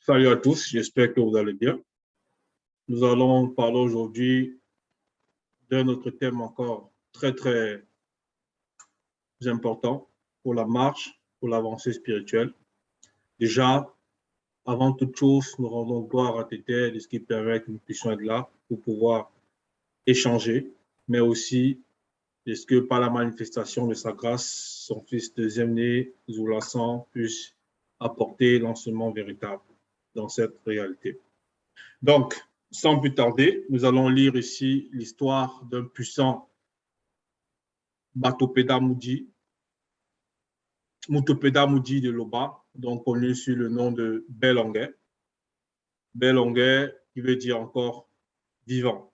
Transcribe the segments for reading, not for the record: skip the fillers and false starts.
Salut à tous, j'espère que vous allez bien. Nous allons parler aujourd'hui d'un autre thème encore très important pour la marche, pour l'avancée spirituelle. Déjà, avant toute chose, nous rendons gloire à Tété de ce qui permet que nous puissions être là pour pouvoir échanger, mais aussi de ce que par la manifestation de sa grâce, son fils deuxième-né, Zoulassan, puisse apporter l'enseignement véritable dans cette réalité. Donc, sans plus tarder, nous allons lire ici l'histoire d'un puissant Batopeda Moudi, Mutopeda Moudi de Loba, donc connu sous le nom de Belonguet. Belonguet, qui veut dire encore vivant.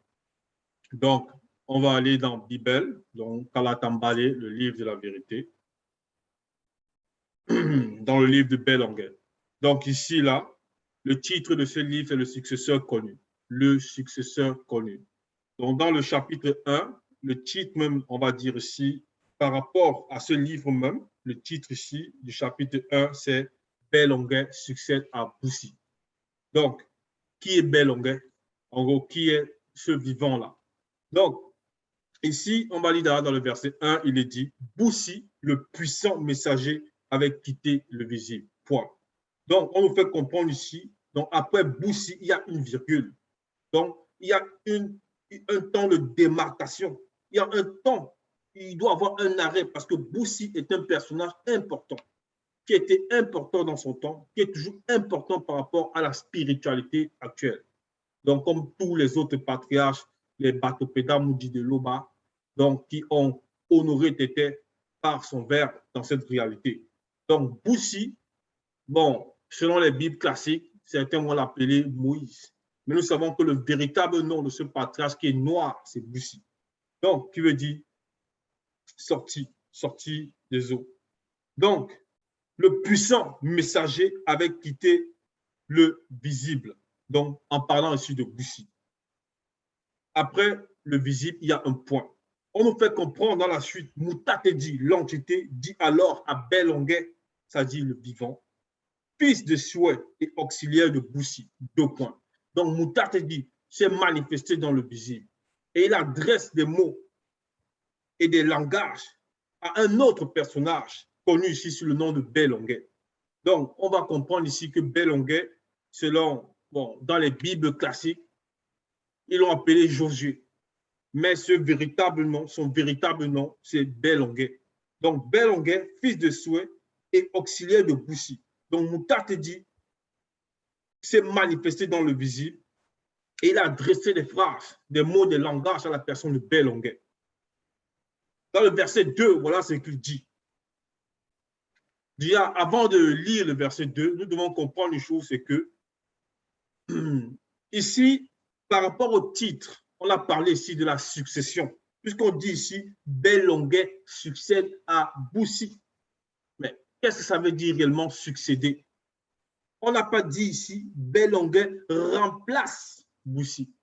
Donc, on va aller dans Bible, donc Kalatambale, le livre de la vérité, dans le livre de Belonguet. Donc ici, là, le titre de ce livre est le successeur connu. Le successeur connu. Donc, dans le chapitre 1, le titre même, on va dire ici, par rapport à ce livre même, le titre ici du chapitre 1, c'est Belonguet succède à Boussi. Donc, qui est Belonguet? En gros, qui est ce vivant-là? Donc, ici, on va lire dans le verset 1, il est dit, Boussi, le puissant messager, avait quitté le visible. Point. Donc, on nous fait comprendre ici, donc après Boussi, il y a une virgule. Donc, il y a un temps de démarcation. Il y a un temps, il doit avoir un arrêt parce que Boussi est un personnage important, qui était important dans son temps, qui est toujours important par rapport à la spiritualité actuelle. Donc, comme tous les autres patriarches, les Batopeda Moudi de Loba, donc qui ont honoré Tété par son verbe dans cette réalité. Donc, Boussi, bon, selon les Bibles classiques, certains vont l'appeler Moïse. Mais nous savons que le véritable nom de ce patriarche qui est noir, c'est Boussi. Donc, qui veut dire sorti des eaux. Donc, le puissant messager avait quitté le visible. Donc, en parlant ici de Boussi. Après le visible, il y a un point. On nous fait comprendre dans la suite, Moutate dit, l'entité, dit alors à Belonguet, c'est-à-dire le vivant, fils de Souhait et auxiliaire de Boussi, deux points. Donc, Moutate dit, s'est manifesté dans le visible. Et il adresse des mots et des langages à un autre personnage connu ici sous le nom de Belonguet. Donc, on va comprendre ici que Belonguet, selon, bon, dans les Bibles classiques, ils l'ont appelé Josué. Mais son véritable nom, c'est Belonguet. Donc, Belonguet, fils de Souhait et auxiliaire de Boussi. Donc, Moutate dit, s'est manifesté dans le visible et il a dressé des phrases, des mots, des langages à la personne de Belonguet. Dans le verset 2, voilà ce qu'il dit. Déjà, avant de lire le verset 2, nous devons comprendre une chose, c'est que ici, par rapport au titre, on a parlé ici de la succession, puisqu'on dit ici, Belonguet succède à Boussi. Mais qu'est-ce que ça veut dire réellement succéder? On n'a pas dit ici, Belonguet remplace Boussi.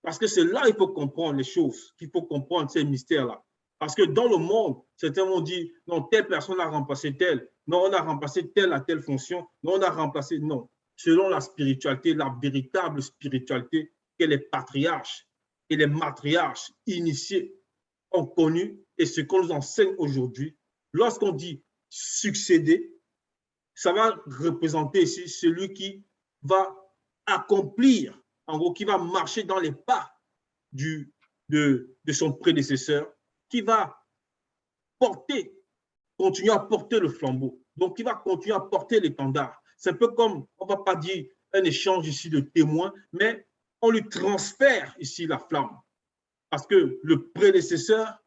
Parce que c'est là qu'il faut comprendre les choses, qu'il faut comprendre ces mystères-là. Parce que dans le monde, certains vont dire, non, telle personne a remplacé telle, non, on a remplacé telle à telle fonction, non, on a remplacé, non. Selon la spiritualité, la véritable spiritualité que les patriarches et les matriarches initiés ont connu et ce qu'on nous enseigne aujourd'hui, lorsqu'on dit succéder, ça va représenter ici celui qui va accomplir, en gros, qui va marcher dans les pas de son prédécesseur, qui va porter, continuer à porter le flambeau, donc qui va continuer à porter l'étendard. C'est un peu comme, on ne va pas dire un échange ici de témoins, mais on lui transfère ici la flamme. Parce que le prédécesseur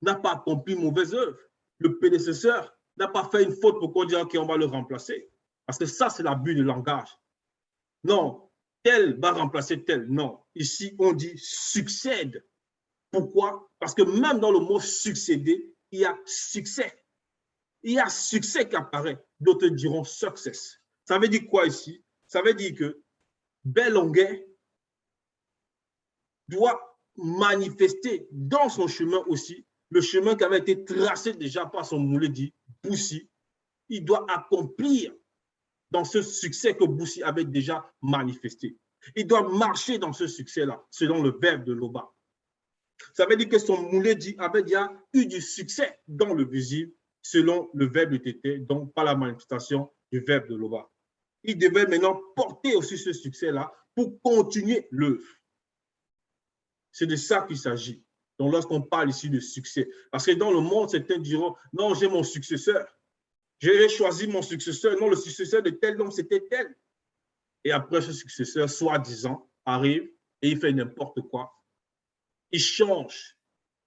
n'a pas accompli mauvaise œuvre. Le prédécesseur n'a pas fait une faute pour qu'on dise OK, on va le remplacer. Parce que ça, c'est l'abus de langage. Non, tel va remplacer tel. Non, ici, on dit succède. Pourquoi? Parce que même dans le mot succéder, il y a succès. Il y a succès qui apparaît. D'autres diront success. Ça veut dire quoi ici? Ça veut dire que Belonguet doit manifester dans son chemin aussi le chemin qui avait été tracé déjà par son moulé dit Boussi. Il doit accomplir dans ce succès que Boussi avait déjà manifesté. Il doit marcher dans ce succès-là, selon le verbe de Loba. Ça veut dire que son Mouledi avait déjà eu du succès dans le visible, selon le verbe de Tété, donc par la manifestation du verbe de Loba. Il devait maintenant porter aussi ce succès-là pour continuer l'œuvre. C'est de ça qu'il s'agit. Donc, lorsqu'on parle ici de succès, parce que dans le monde, certains diront, non, j'ai mon successeur. J'ai choisi mon successeur. Non, le successeur de tel homme, c'était tel. Et après, ce successeur, soi-disant, arrive et il fait n'importe quoi. Il change,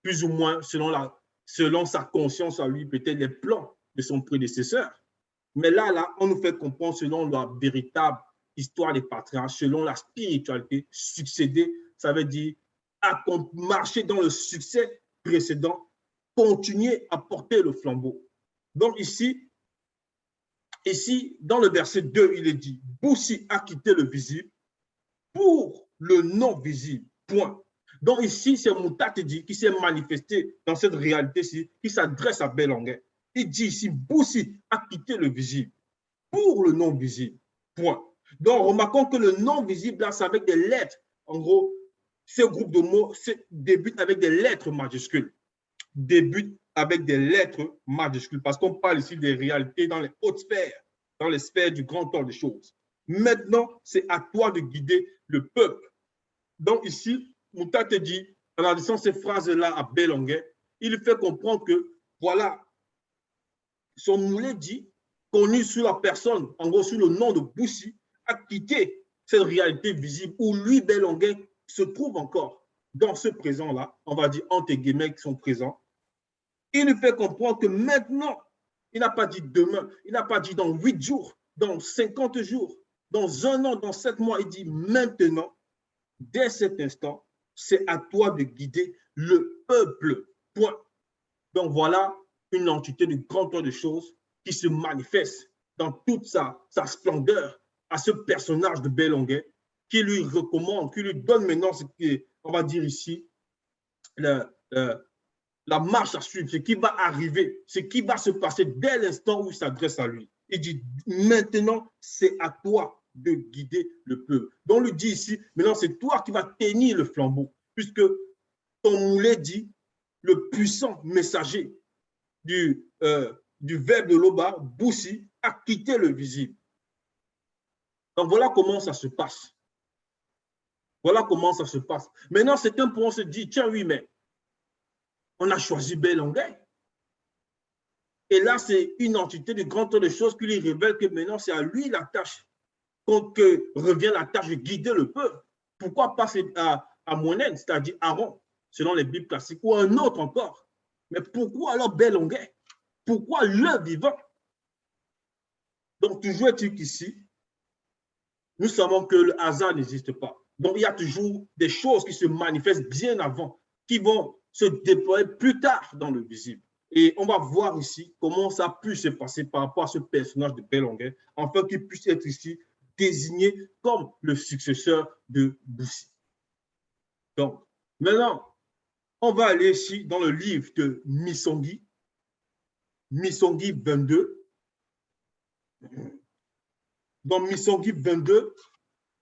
plus ou moins, selon sa conscience à lui, peut-être les plans de son prédécesseur. Mais là, on nous fait comprendre selon la véritable histoire des patriarches, selon la spiritualité, succéder, ça veut dire marcher dans le succès précédent, continuer à porter le flambeau. Donc ici, dans le verset 2, il est dit, Boussi a quitté le visible pour le non visible, point. Donc ici, c'est Moutatedi qui s'est manifesté dans cette réalité-ci, qui s'adresse à Belonguet. Il dit ici, Boussi a quitté le visible pour le non visible, point. Donc remarquons que le non visible, là, c'est avec des lettres. En gros, ce groupe de mots débute avec des lettres majuscules. Débute avec des lettres majuscules, parce qu'on parle ici des réalités dans les hautes sphères, dans les sphères du grand ordre des choses. Maintenant, c'est à toi de guider le peuple. Donc ici, Mouta te dit, en adressant ces phrases-là à Belonguet, il fait comprendre que, voilà, son moulin dit, connu sous la personne, en gros sous le nom de Boussi, a quitté cette réalité visible où lui, Belonguet, se trouve encore dans ce présent-là, on va dire entre guillemets qui sont présents. Il nous fait comprendre que maintenant, il n'a pas dit demain, il n'a pas dit dans 8 jours, dans 50 jours, dans 1 an, dans 7 mois, il dit maintenant, dès cet instant, c'est à toi de guider le peuple. Point. Donc voilà une entité de grand ordre de choses qui se manifeste dans toute sa splendeur à ce personnage de Belonguet qui lui recommande, qui lui donne maintenant ce qu'on va dire ici, la marche à suivre, ce qui va arriver, ce qui va se passer dès l'instant où il s'adresse à lui. Il dit, maintenant, c'est à toi de guider le peuple. Donc, on lui dit ici, maintenant, c'est toi qui vas tenir le flambeau, puisque ton moulet dit, le puissant messager du verbe de Loba, Boussi, a quitté le visible. Donc, voilà comment ça se passe. Voilà comment ça se passe. Maintenant, certains pourront se dire, tiens, oui, mais on a choisi Belonguet. Et là, c'est une entité de grand temps de choses qui lui révèle que maintenant, c'est à lui la tâche, que revient la tâche de guider le peuple. Pourquoi pas à Monen, c'est-à-dire Aaron, selon les Bibles classiques, ou un autre encore. Mais pourquoi alors Belonguet? Pourquoi le vivant? Donc, toujours est-il qu'ici, nous savons que le hasard n'existe pas. Donc, il y a toujours des choses qui se manifestent bien avant, qui vont se déployer plus tard dans le visible. Et on va voir ici comment ça a pu se passer par rapport à ce personnage de Belonguet, afin qu'il puisse être ici désigné comme le successeur de Boussi. Donc, maintenant, on va aller ici dans le livre de Misongui, Misongui 22. Dans Misongui 22,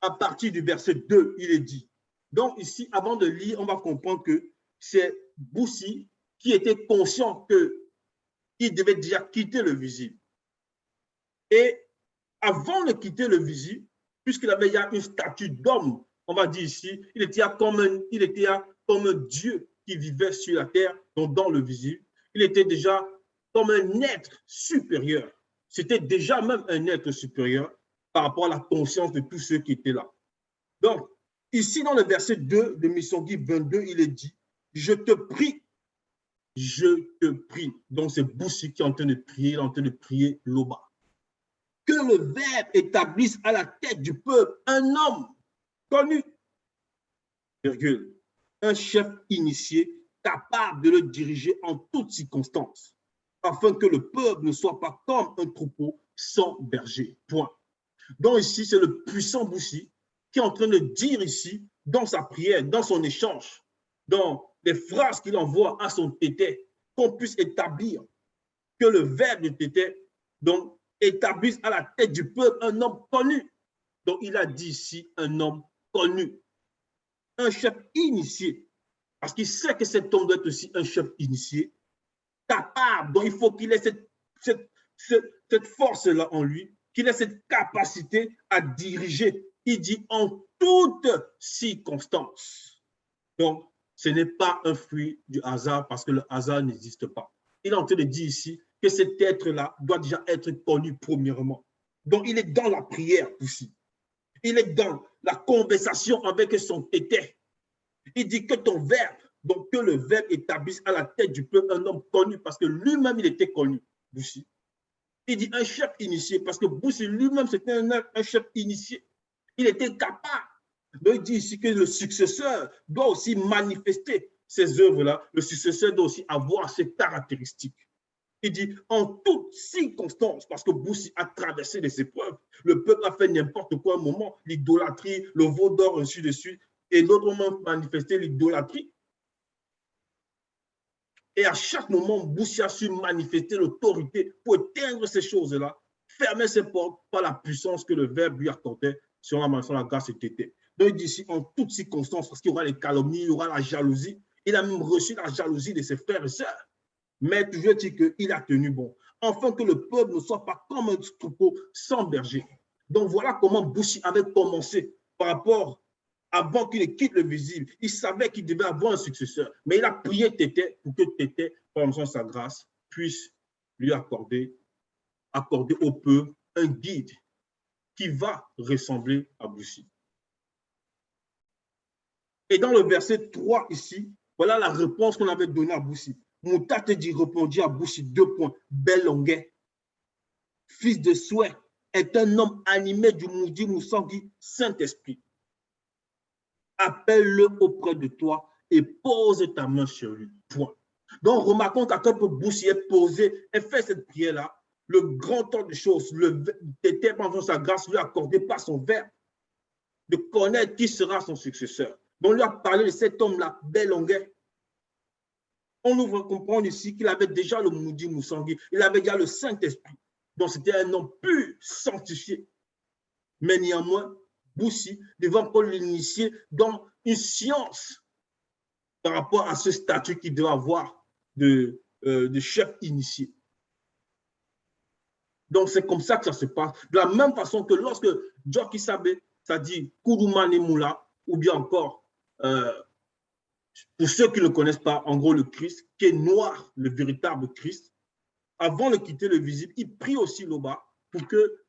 à partir du verset 2, il est dit. Donc ici, avant de lire, on va comprendre que c'est Boussi qui était conscient qu'il devait déjà quitter le visible. Et avant de quitter le visible, puisqu'il avait déjà une statue d'homme, on va dire ici, il était comme un Dieu qui vivait sur la terre, donc dans le visible. Il était déjà comme un être supérieur. C'était déjà même un être supérieur par rapport à la conscience de tous ceux qui étaient là. Donc, ici dans le verset 2 de Misongui 22, il est dit, je te prie, je te prie. Donc, c'est Boussi qui est en train de prier, il est en train de prier Loba. Que le Verbe établisse à la tête du peuple un homme connu, virgule, un chef initié capable de le diriger en toutes circonstances, afin que le peuple ne soit pas comme un troupeau sans berger. Point. Donc ici, c'est le puissant Boussi qui est en train de dire ici, dans sa prière, dans son échange, dans les phrases qu'il envoie à son tété, qu'on puisse établir que le verbe de tété, donc, établisse à la tête du peuple un homme connu. Donc, il a dit ici un homme connu, un chef initié. Parce qu'il sait que cet homme doit être aussi un chef initié, capable. Donc, il faut qu'il ait cette force-là en lui, qu'il ait cette capacité à diriger. Il dit en toutes circonstances. Donc, ce n'est pas un fruit du hasard parce que le hasard n'existe pas. Il est en train de dire ici que cet être-là doit déjà être connu premièrement. Donc, il est dans la prière aussi. Il est dans la conversation avec son tété. Il dit que ton verbe, donc que le verbe établisse à la tête du peuple un homme connu parce que lui-même, il était connu. Boussi. Il dit un chef initié parce que Boussi lui-même, c'était un chef initié. Il était capable. Donc, il dit ici que le successeur doit aussi manifester ces œuvres-là. Le successeur doit aussi avoir ces caractéristiques. Il dit en toutes circonstances, parce que Boussi a traversé les épreuves. Le peuple a fait n'importe quoi un moment, l'idolâtrie, le veau d'or, ainsi de suite. Et d'autres ont manifesté l'idolâtrie. Et à chaque moment, Boussi a su manifester l'autorité pour éteindre ces choses-là, fermer ses portes par la puissance que le Verbe lui accordait sur la mention, la grâce et tété. Donc, il dit ici, en toutes circonstances, parce qu'il y aura les calomnies, il y aura la jalousie. Il a même reçu la jalousie de ses frères et sœurs. Mais toujours dit qu'il a tenu bon, afin que le peuple ne soit pas comme un troupeau sans berger. Donc, voilà comment Boussi avait commencé par rapport avant qu'il ne quitte le visible. Il savait qu'il devait avoir un successeur, mais il a prié Tété pour que Tété, par sa grâce, puisse lui accorder au peuple un guide qui va ressembler à Boussi. Et dans le verset 3 ici, voilà la réponse qu'on avait donnée à Boussi. Moutate dit répondit à Boussi, 2 points. Belonguet, fils de souhait, est un homme animé du Moudi Moussangui, Saint-Esprit. Appelle-le auprès de toi et pose ta main sur lui. Point. Donc, remarquons qu'à quand Boussi est posé et fait cette prière-là, le grand temps de choses, était pendant sa grâce lui accordée par son verbe, de connaître qui sera son successeur. Donc, on lui a parlé de cet homme-là, Belonguet. On nous va comprendre ici qu'il avait déjà le Moudi Moussangui, il avait déjà le Saint-Esprit. Donc, c'était un homme pur, sanctifié. Mais néanmoins, Boussi devait encore l'initier dans une science par rapport à ce statut qu'il devait avoir de chef initié. Donc, c'est comme ça que ça se passe. De la même façon que lorsque Djoki Sabé, ça dit Kouroumane Moula, ou bien encore, pour ceux qui ne le connaissent pas, en gros, le Christ, qui est noir, le véritable Christ, avant de quitter le visible, il prie aussi là-bas pour que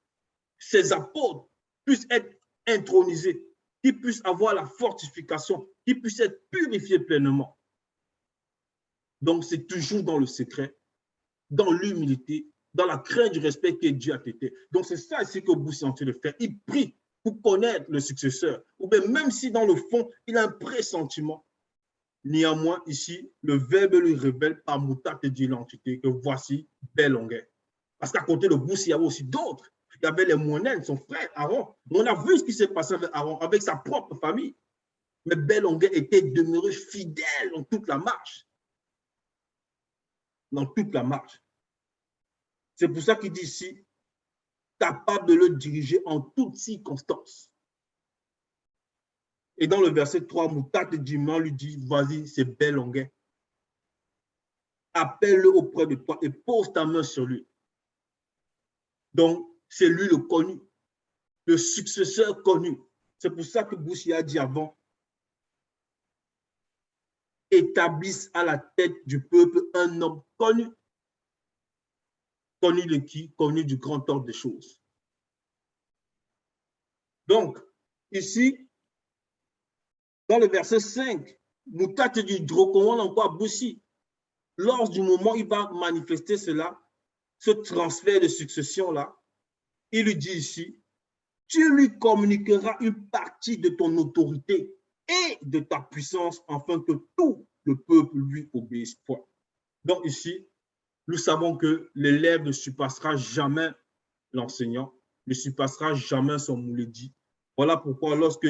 ses apôtres puissent être intronisés, qu'ils puissent avoir la fortification, qu'ils puissent être purifiés pleinement. Donc, c'est toujours dans le secret, dans l'humilité, dans la crainte du respect que Dieu a été. Donc, c'est ça ici que Boussi est en train de faire. Il prie pour connaître le successeur. Ou bien même si dans le fond, il a un pressentiment. Néanmoins, ici, le Verbe lui révèle par Moutate de l'identité que voici Belonguet. Parce qu'à côté de Boussi, il y avait aussi d'autres. Il y avait les Mounènes, son frère Aaron. On a vu ce qui s'est passé avec Aaron, avec sa propre famille. Mais Belonguet était demeuré fidèle dans toute la marche. Dans toute la marche. C'est pour ça qu'il dit ici, capable de le diriger en toutes circonstances. Et dans le verset 3, Moutate Diman lui dit, vas-y, c'est Belonguet. Appelle-le auprès de toi et pose ta main sur lui. Donc, c'est lui le connu, le successeur connu. C'est pour ça que Boussi a dit avant, établisse à la tête du peuple un homme connu. Connu de qui? Connu du grand ordre des choses. Donc, ici, dans le verset 5, Moutate dit, recommande encore à Boussi. Lors du moment où il va manifester cela, ce transfert de succession-là, il lui dit ici, tu lui communiqueras une partie de ton autorité et de ta puissance afin que tout le peuple lui obéisse. Point. Donc ici, nous savons que l'élève ne surpassera jamais l'enseignant, ne surpassera jamais son mouledi. Voilà pourquoi lorsque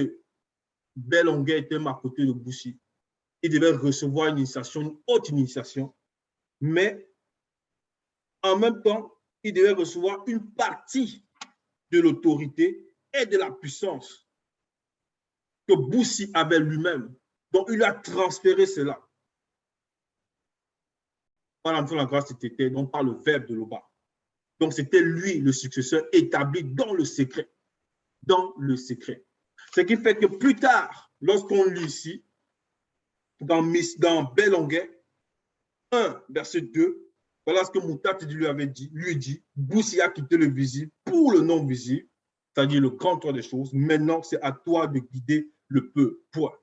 Belonguet était à côté de Boussi, il devait recevoir une initiation, une haute initiation, mais en même temps, il devait recevoir une partie de l'autorité et de la puissance que Boussi avait lui-même. Donc, il lui a transféré cela. Par l'entrée de la grâce, c'était donc par le verbe de Loba. Donc, c'était lui le successeur établi dans le secret. Dans le secret. Ce qui fait que plus tard, lorsqu'on lit ici, dans Belonguet 1, verset 2, voilà ce que Moutat lui dit, Boussi a quitté le visible pour le non visible, c'est-à-dire le grand toit des choses. Maintenant, c'est à toi de guider le peuple. Point.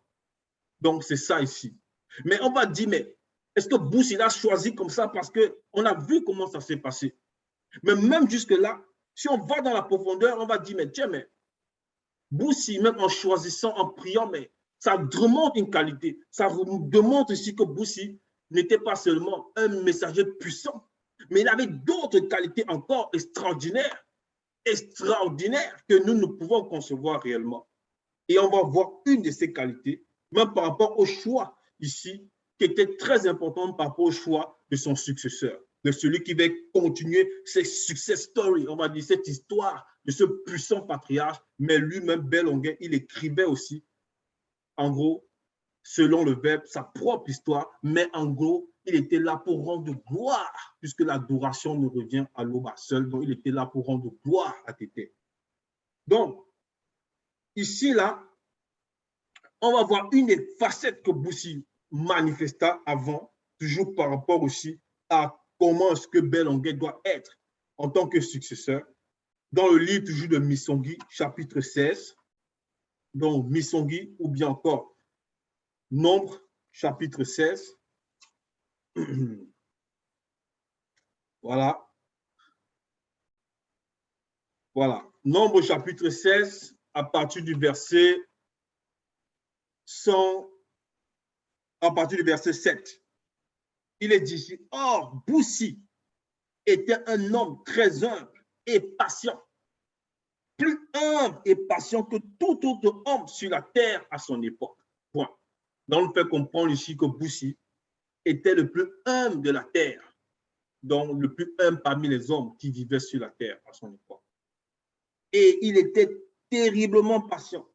Donc, c'est ça ici. Mais on va dire, mais est-ce que Boussi l'a choisi comme ça parce qu'on a vu comment ça s'est passé? Mais même jusque-là, si on va dans la profondeur, on va dire, mais tiens, mais Boussi, même en choisissant, en priant, mais ça demande une qualité. Ça demande aussi que Boussi n'était pas seulement un messager puissant, mais il avait d'autres qualités encore extraordinaires que nous ne pouvons concevoir réellement. Et on va voir une de ces qualités, même par rapport au choix ici, qui était très important par rapport au choix de son successeur, de celui qui va continuer cette success story, on va dire cette histoire de ce puissant patriarche, mais lui-même, Belonguet, il écrivait aussi, en gros, selon le verbe, sa propre histoire, mais en gros, il était là pour rendre gloire, puisque l'adoration ne revient à Loba seul, donc il était là pour rendre gloire à Tété. Donc, ici, là, on va voir une des facettes que Boussi manifesta avant, toujours par rapport aussi à comment est-ce que Belonguet doit être en tant que successeur. Dans le livre toujours de Misongui, chapitre 16, donc Misongui ou bien encore Nombre, chapitre 16. Voilà. Voilà. Nombre, chapitre 16, à partir du verset 100, à partir du verset 7. Il est dit ici, or, Boussi était un homme très humble et patient, plus humble et patient que tout autre homme sur la terre à son époque. Point. Donc, on fait comprendre ici que Boussi était le plus humble de la terre, donc le plus humble parmi les hommes qui vivaient sur la terre à son époque. Et il était terriblement patient.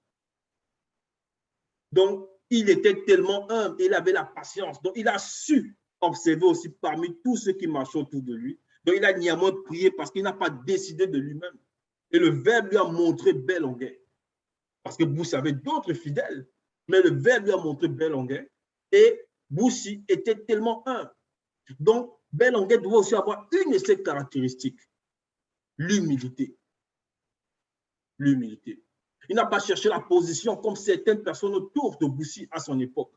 Donc, il était tellement humble, il avait la patience. Donc, il a su observer aussi parmi tous ceux qui marchaient autour de lui. Donc, il a néanmoins prié parce qu'il n'a pas décidé de lui-même. Et le Verbe lui a montré Belonguet. Parce que Boussi avait d'autres fidèles, mais le Verbe lui a montré Belonguet. Et Boussi était tellement humble. Donc, Belonguet doit aussi avoir une de ses caractéristiques, l'humilité. L'humilité. Il n'a pas cherché la position comme certaines personnes autour de Boussi à son époque,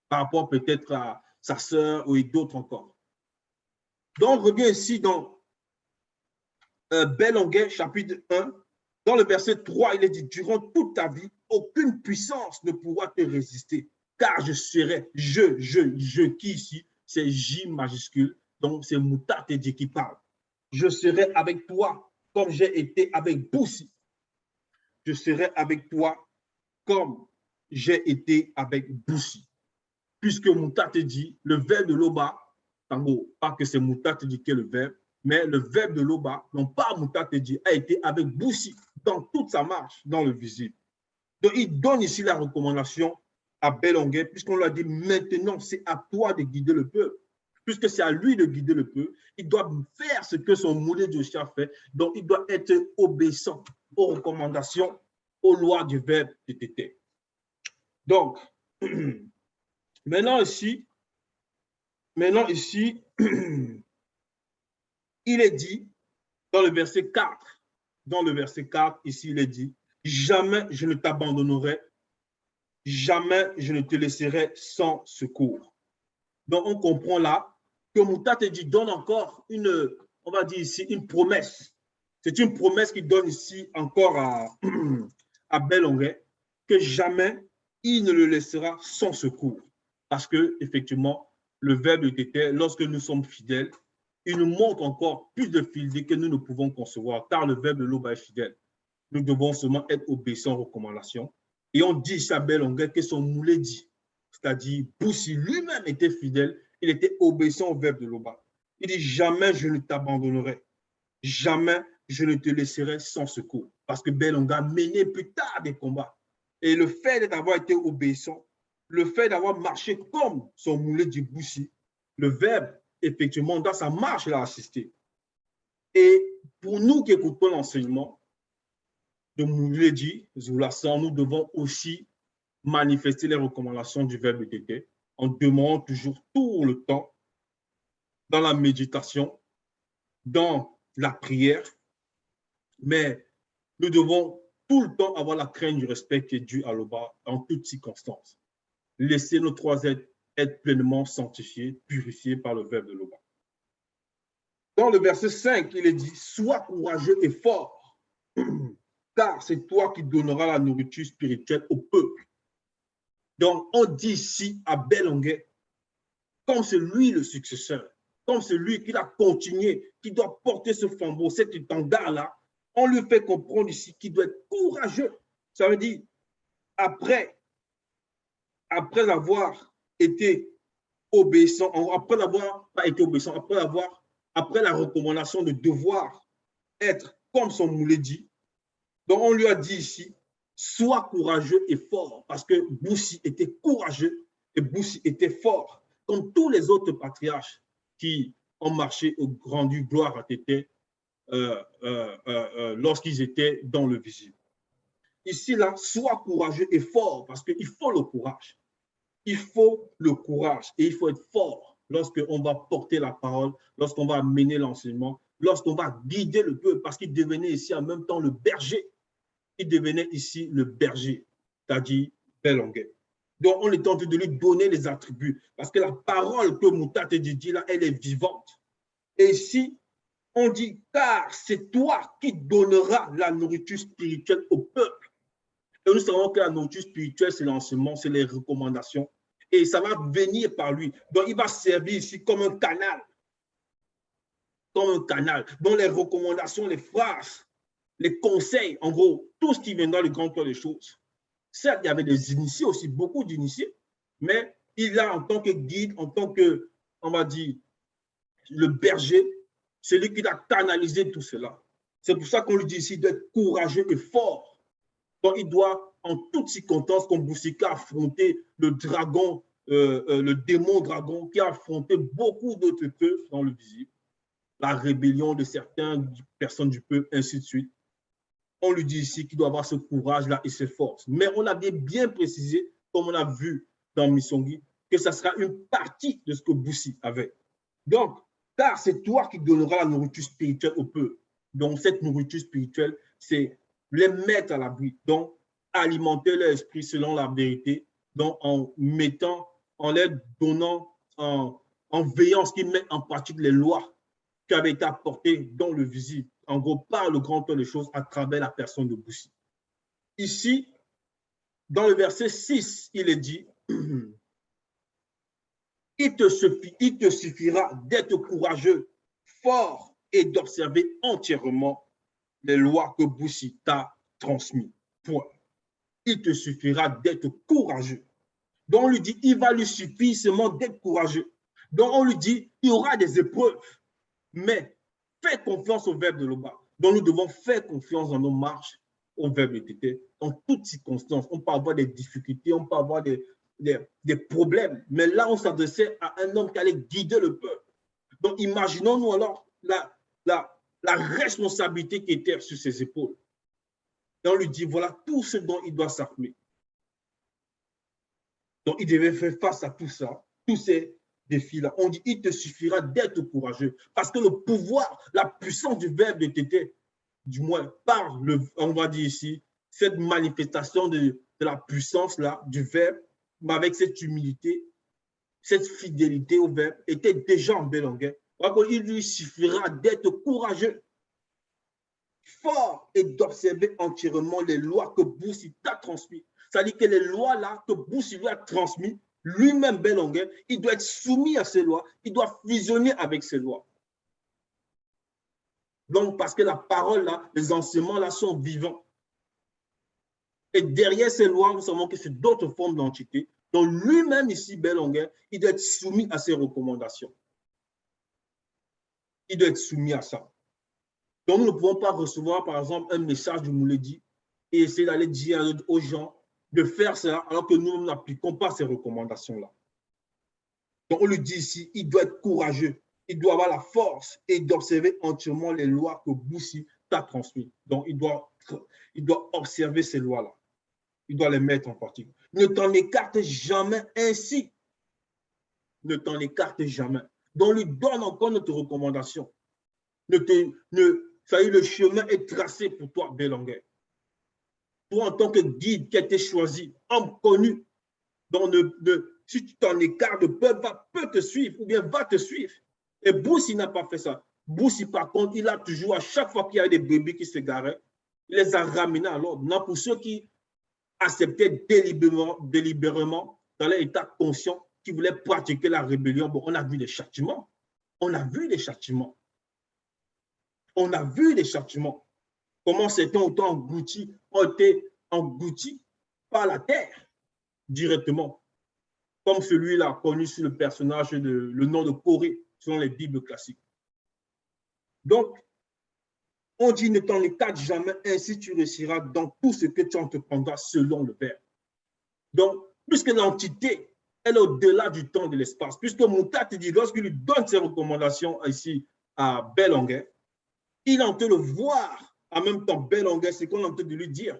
par rapport peut-être à sa sœur ou d'autres encore. Donc, on revient ici dans Belonguet, chapitre 1. Dans le verset 3, il est dit, durant toute ta vie, aucune puissance ne pourra te résister, car je serai, je qui ici, c'est J majuscule, donc c'est Mouta Tedji qui parle. Je serai avec toi comme j'ai été avec Boussi. Je serai avec toi comme j'ai été avec Boussi. Puisque Mouta Tedji, le verbe de Loba, tango, pas que c'est Mouta Tedji qui est le verbe, mais le verbe de Loba, non pas Mouta Tedji, a été avec Boussi dans toute sa marche dans le visible. Donc, il donne ici la recommandation à Belonguet, puisqu'on lui a dit maintenant, c'est à toi de guider le peuple. Puisque c'est à lui de guider le peuple, il doit faire ce que son moulin de chien fait. Donc, il doit être obéissant aux recommandations, aux lois du verbe de Tété. Donc, maintenant ici, il est dit dans le verset 4, ici, il est dit, jamais je ne t'abandonnerai, jamais je ne te laisserai sans secours. Donc, on comprend là que Mouta Tedji donne encore une, on va dire ici, une promesse. C'est une promesse qu'il donne ici encore à Belonguet, que jamais il ne le laissera sans secours. Parce que, effectivement, le verbe était, lorsque nous sommes fidèles, il nous montre encore plus de fidélité que nous ne pouvons concevoir, car le verbe de Loba est fidèle. Nous devons seulement être obéissants aux recommandations. Et on dit à Belonguet que son moulin dit, c'est-à-dire Boussi lui-même était fidèle, il était obéissant au verbe de Loba. Il dit, jamais je ne t'abandonnerai. Jamais je ne te laisserai sans secours. Parce que Belonga a mené plus tard des combats. Et le fait d'avoir été obéissant, le fait d'avoir marché comme son moulet du Boussi, le verbe, effectivement, dans sa marche, l'a assisté. Et pour nous qui écoutons l'enseignement de Mouledi Zoulassan, nous devons aussi manifester les recommandations du verbe TT en demandant toujours tout le temps dans la méditation, dans la prière, mais nous devons tout le temps avoir la crainte du respect qui est dû à l'Oba en toutes circonstances. Laisser nos trois êtres être pleinement sanctifiés, purifiés par le verbe de l'Oba. Dans le verset 5, il est dit, sois courageux et fort, car c'est toi qui donneras la nourriture spirituelle au peuple. Donc, on dit ici à Belonguet, comme c'est lui le successeur, comme c'est lui qui a continué, qui doit porter ce flambeau, cet étendard-là, on lui fait comprendre ici qu'il doit être courageux. Ça veut dire, après avoir été obéissant, après n'avoir pas été obéissant, après la recommandation de devoir être comme son moulet dit, donc on lui a dit ici, sois courageux et fort, parce que Boussi était courageux et Boussi était fort, comme tous les autres patriarches qui ont marché au grand du gloire à Tété lorsqu'ils étaient dans le visible. Ici, là, sois courageux et fort, parce qu'il faut le courage. Il faut le courage et il faut être fort lorsqu'on va porter la parole, lorsqu'on va mener l'enseignement, lorsqu'on va guider le peuple, parce qu'il devenait ici en même temps le berger. Il devenait ici le berger, c'est-à-dire Belonguet. Donc, on est en train de lui donner les attributs, parce que la parole que Moutate dit là, elle est vivante. Et ici, on dit, car c'est toi qui donneras la nourriture spirituelle au peuple. Et nous savons que la nourriture spirituelle, c'est l'enseignement, c'est les recommandations. Et ça va venir par lui. Donc, il va servir ici comme un canal. Comme un canal. Dont les recommandations, les phrases, les conseils, en gros, tout ce qui vient dans le grand cœur des choses. Certes, il y avait des initiés aussi, beaucoup d'initiés, mais il a en tant que guide, en tant que, on va dire, le berger, celui qui a canalisé tout cela. C'est pour ça qu'on lui dit ici d'être courageux et fort. Donc, il doit, en toutes circonstances, comme Boussika, affronter le dragon, le démon dragon, qui a affronté beaucoup d'autres peuples dans le visible, la rébellion de certaines personnes du peuple, ainsi de suite. On lui dit ici qu'il doit avoir ce courage-là et ces forces. Mais on avait bien précisé, comme on a vu dans Misongi, que ça sera une partie de ce que Boussi avait. Donc, car c'est toi qui donneras la nourriture spirituelle au peuple. Donc, cette nourriture spirituelle, c'est les mettre à l'abri, donc alimenter leur esprit selon la vérité, donc en mettant, en leur donnant, en veillant à ce qu'ils mettent en pratique les lois qui avaient été apportées dans le visible, en gros, par le grand temps des choses à travers la personne de Boussi. Ici, dans le verset 6, il est dit, il te suffira d'être courageux, fort et d'observer entièrement les lois que Boussi t'a transmises. Point. Il te suffira d'être courageux. Donc on lui dit, il va lui suffire seulement d'être courageux. Donc on lui dit, il y aura des épreuves, mais fais confiance au verbe de l'Oba. Donc nous devons faire confiance dans nos marches au verbe de Tété, en toutes circonstances. On peut avoir des difficultés, on peut avoir des problèmes, mais là on s'adressait à un homme qui allait guider le peuple. Donc imaginons-nous alors la responsabilité qui était sur ses épaules. Et on lui dit, voilà tout ce dont il doit s'armer. Donc, il devait faire face à tout ça, tous ces défis-là. On dit, il te suffira d'être courageux. Parce que le pouvoir, la puissance du verbe de Tété, du moins par, on va dire ici, cette manifestation de la puissance-là, du verbe, mais avec cette humilité, cette fidélité au verbe, était déjà en Belonguet. Il lui suffira d'être courageux, fort et d'observer entièrement les lois que Boussi t'a transmises. C'est-à-dire que les lois-là que Boussi lui a transmises, lui-même, Belonguet, il doit être soumis à ces lois, il doit fusionner avec ces lois. Donc, parce que la parole-là, les enseignements-là sont vivants. Et derrière ces lois, nous savons que c'est d'autres formes d'entité. Donc, lui-même, ici, Belonguet, il doit être soumis à ces recommandations. il doit être soumis à ça. Donc, nous ne pouvons pas recevoir, par exemple, un message du Mouledi et essayer d'aller dire aux gens de faire cela alors que nous n'appliquons pas ces recommandations-là. Donc, on lui dit ici, il doit être courageux, il doit avoir la force et d'observer entièrement les lois que Boussi t'a transmises. Donc, il doit observer ces lois-là. Il doit les mettre en pratique. Ne t'en écarte jamais ainsi. Ne t'en écarte jamais. Donc, on lui donne encore notre recommandation. Le chemin est tracé pour toi, Belonguet. Toi, en tant que guide qui a été choisi, homme connu, donc si tu t'en écartes, le peuple peut te suivre ou bien va te suivre. Et Boussi n'a pas fait ça. Boussi, par contre, il a toujours, à chaque fois qu'il y a des bébés qui se garaient, il les a ramenés à l'ordre. Non, pour ceux qui acceptaient délibérément dans leur état conscient, qui voulaient pratiquer la rébellion, bon, on a vu les châtiments. On a vu les châtiments. On a vu les châtiments. Comment certains ont été engloutis par la terre directement. Comme celui-là connu sur le personnage le nom de Corée, selon les Bibles classiques. Donc, on dit ne t'en écarte jamais, ainsi tu réussiras dans tout ce que tu entreprendras selon le Verbe. Donc, puisque l'entité, elle est au-delà du temps et de l'espace, puisque Mouta te dit, lorsqu'il lui donne ses recommandations ici à Belonguet, il est en train de voir en même temps Belonguet, c'est qu'on est en train de lui dire,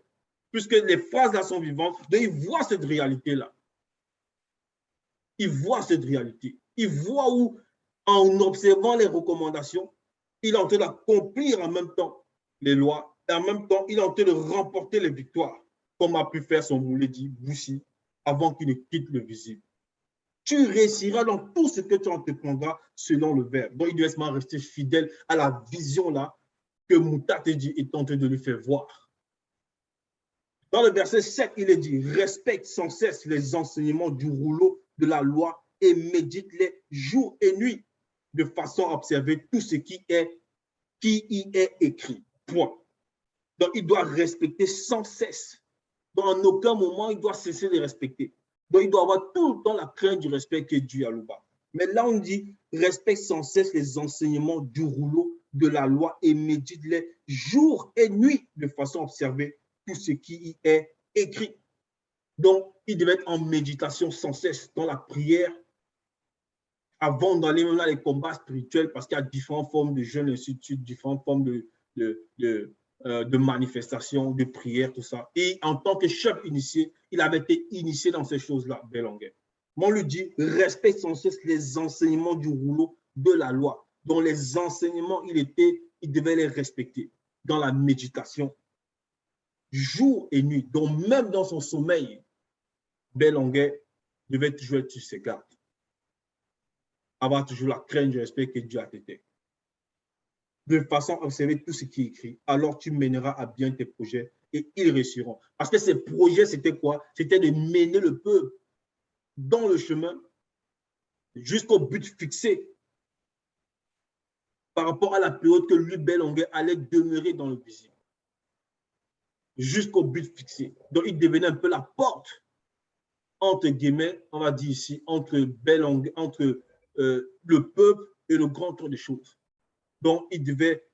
puisque les phrases là sont vivantes, donc il voit cette réalité-là. Il voit cette réalité. Il voit où, en observant les recommandations, il est en train d'accomplir en même temps les lois et en même temps, il est en train de remporter les victoires, comme a pu faire son Mouledi Boussi avant qu'il ne quitte le visible. Tu réussiras dans tout ce que tu entreprendras selon le Verbe. Donc, il doit rester fidèle à la vision-là que Mouta te dit est en train de lui faire voir. Dans le verset 7, il est dit, respecte sans cesse les enseignements du rouleau de la loi et médite-les jour et nuit, de façon à observer tout ce qui y est écrit. Point. Donc, il doit respecter sans cesse. Donc, en aucun moment, il doit cesser de respecter. Donc, il doit avoir tout le temps la crainte du respect qui est dû à Louba. Mais là, on dit, respecte sans cesse les enseignements du rouleau de la loi et médite-les jour et nuit, de façon à observer tout ce qui y est écrit. Donc, il devait être en méditation sans cesse dans la prière avant d'aller dans les combats spirituels, parce qu'il y a différentes formes de jeûne, ainsi de suite, différentes formes de manifestations, de prières, tout ça. Et en tant que chef initié, il avait été initié dans ces choses-là, Belonguet. On lui dit, respecte sans cesse les enseignements du rouleau de la loi. Dont les enseignements, il devait les respecter dans la méditation, jour et nuit. Donc, même dans son sommeil, Belonguet devait toujours être sur ses gardes. Avoir toujours la crainte du respect que Dieu a été. De façon à observer tout ce qui est écrit, alors tu mèneras à bien tes projets et ils réussiront. Parce que ces projets, c'était quoi? C'était de mener le peuple dans le chemin jusqu'au but fixé par rapport à la période que lui, Belonguet, allait demeurer dans le visible. Jusqu'au but fixé. Donc, il devenait un peu la porte, entre guillemets, on va dire ici, entre Belonguet, entre le peuple et le grand tour des choses. Donc, il devait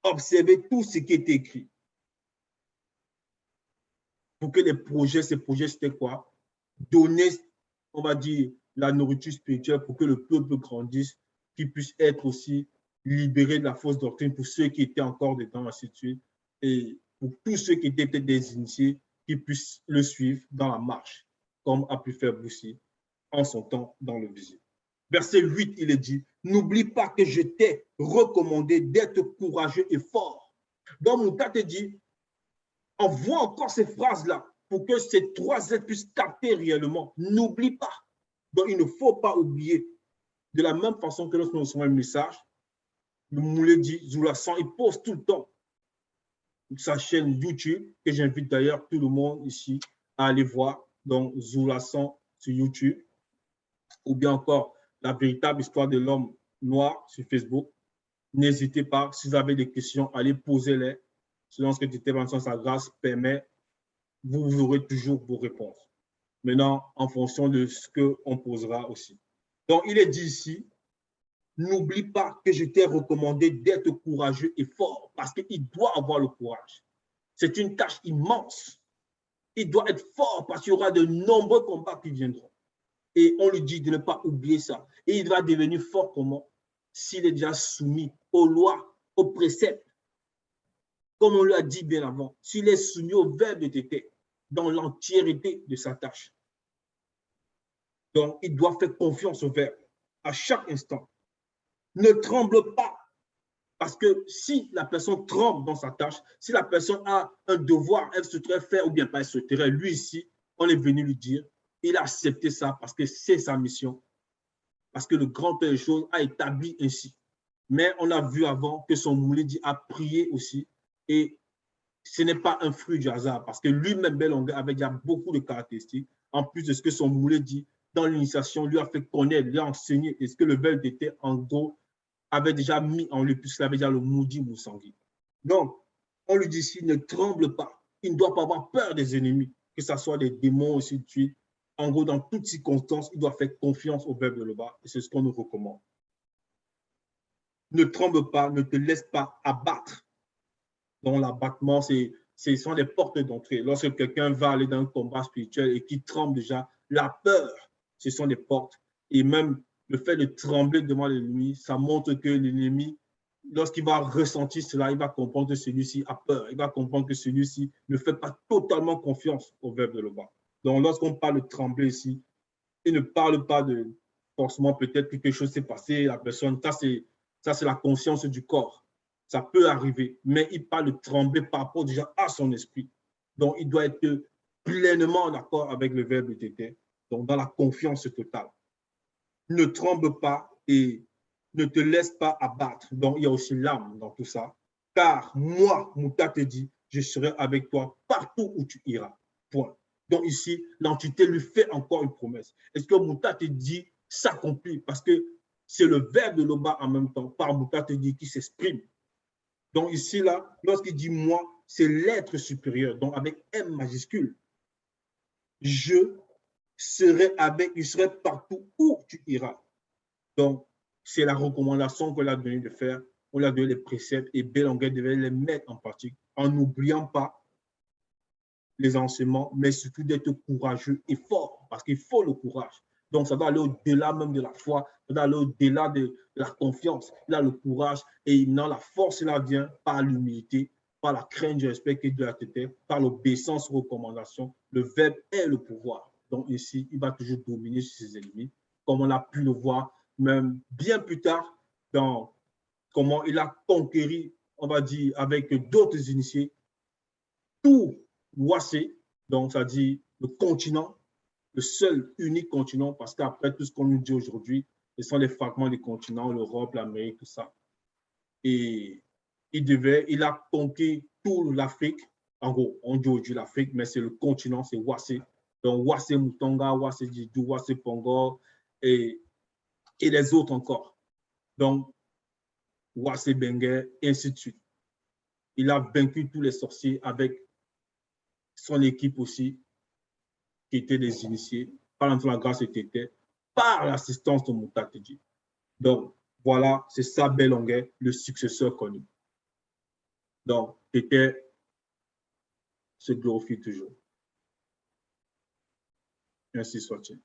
observer tout ce qui est écrit. Pour que ces projets, c'était quoi? Donner, on va dire, la nourriture spirituelle pour que le peuple grandisse, qu'il puisse être aussi libéré de la fausse doctrine pour ceux qui étaient encore dedans, ainsi de suite. Et pour tous ceux qui étaient peut-être des initiés, qui puissent le suivre dans la marche, comme a pu faire Boussi en son temps dans le visible. Verset 8, il est dit, n'oublie pas que je t'ai recommandé d'être courageux et fort. Donc, Mouta te dit, on voit encore ces phrases-là pour que ces trois êtres puissent capter réellement. N'oublie pas. Donc, il ne faut pas oublier. De la même façon que lorsque nous recevons un message, le Mouledi Zoulasan, il pose tout le temps sa chaîne YouTube, que j'invite d'ailleurs tout le monde ici à aller voir, donc Zoulasan sur YouTube, ou bien encore La véritable histoire de l'homme noir sur Facebook. N'hésitez pas, si vous avez des questions, allez poser-les. Selon ce que tu t'es sa grâce permet, vous aurez toujours vos réponses. Maintenant, en fonction de ce qu'on posera aussi. Donc, il est dit ici, n'oublie pas que je t'ai recommandé d'être courageux et fort parce qu'il doit avoir le courage. C'est une tâche immense. Il doit être fort parce qu'il y aura de nombreux combats qui viendront. Et on lui dit de ne pas oublier ça. Et il va devenir fort comment? S'il est déjà soumis aux lois, aux préceptes, comme on lui a dit bien avant, s'il est soumis au verbe de Tété dans l'entièreté de sa tâche. Donc, il doit faire confiance au verbe à chaque instant. Ne tremble pas, parce que si la personne tremble dans sa tâche, si la personne a un devoir, elle souhaiterait faire ou bien pas, elle souhaiterait, lui ici, on est venu lui dire, il a accepté ça parce que c'est sa mission, parce que le grand Père des choses a établi ainsi. Mais on a vu avant que son Mouledi a prié aussi, et ce n'est pas un fruit du hasard, parce que lui-même, Belonga, avait déjà beaucoup de caractéristiques, en plus de ce que son Mouledi, dans l'initiation, lui a fait connaître, lui a enseigné, et ce que le verbe était, en gros, avait déjà mis en lui, puisqu'il avait déjà le Moudi Moussangui. Donc, on lui dit ici, ne tremble pas, il ne doit pas avoir peur des ennemis, que ce soit des démons, ainsi de suite. En gros, dans toutes circonstances, il doit faire confiance au verbe de Loba, et c'est ce qu'on nous recommande. Ne tremble pas, ne te laisse pas abattre. Donc, l'abattement, ce sont des portes d'entrée. Lorsque quelqu'un va aller dans un combat spirituel et qui tremble déjà, la peur, ce sont des portes. Et même le fait de trembler devant l'ennemi, ça montre que l'ennemi, lorsqu'il va ressentir cela, il va comprendre que celui-ci a peur. Il va comprendre que celui-ci ne fait pas totalement confiance au verbe de Loba. Donc, lorsqu'on parle de trembler ici, il ne parle pas de forcément peut-être que quelque chose s'est passé, la personne, ça c'est la conscience du corps. Ça peut arriver, mais il parle de trembler par rapport déjà à son esprit. Donc, il doit être pleinement en accord avec le verbe de Tété, donc dans la confiance totale. Ne tremble pas et ne te laisse pas abattre. Donc, il y a aussi l'âme dans tout ça. Car moi, Mouta te dit, je serai avec toi partout où tu iras. Point. Donc ici, l'entité lui fait encore une promesse. Est-ce que Mouta te dit s'accomplit? Parce que c'est le verbe de Loba en même temps, par Mouta te dit qui s'exprime. Donc ici, là, lorsqu'il dit moi, c'est l'être supérieur, donc avec M majuscule. Je serai partout où tu iras. Donc, c'est la recommandation qu'on a donnée de faire. On a donné les préceptes et Belonguet devait les mettre en pratique en n'oubliant pas les enseignements, mais surtout d'être courageux et fort, parce qu'il faut le courage. Donc, ça doit aller au-delà même de la foi, ça doit aller au-delà de la confiance. Il a le courage et maintenant la force, là vient par l'humilité, par la crainte du respect qui doit être, par l'obéissance aux recommandations. Le verbe est le pouvoir. Donc ici, il va toujours dominer sur ses ennemis, comme on a pu le voir même bien plus tard dans comment il a conquéri, on va dire, avec d'autres initiés, tout Wassé, donc ça dit le continent, le seul, unique continent, parce qu'après tout ce qu'on nous dit aujourd'hui, ce sont les fragments des continents, l'Europe, l'Amérique, tout ça. Et il a conquis toute l'Afrique. En gros, on dit aujourd'hui l'Afrique, mais c'est le continent, c'est Wassé. Donc Wassé Moutonga, Wassé Djidou, Wassé Pongo et les autres encore. Donc, Wassé Bengue, et ainsi de suite. Il a vaincu tous les sorciers avec son équipe aussi, qui étaient des initiés, par la grâce de Tété, par l'assistance de Moutatedji. Donc, voilà, c'est ça Belonguet, le successeur connu. Donc, Tété se glorifie toujours. Ainsi soit-il.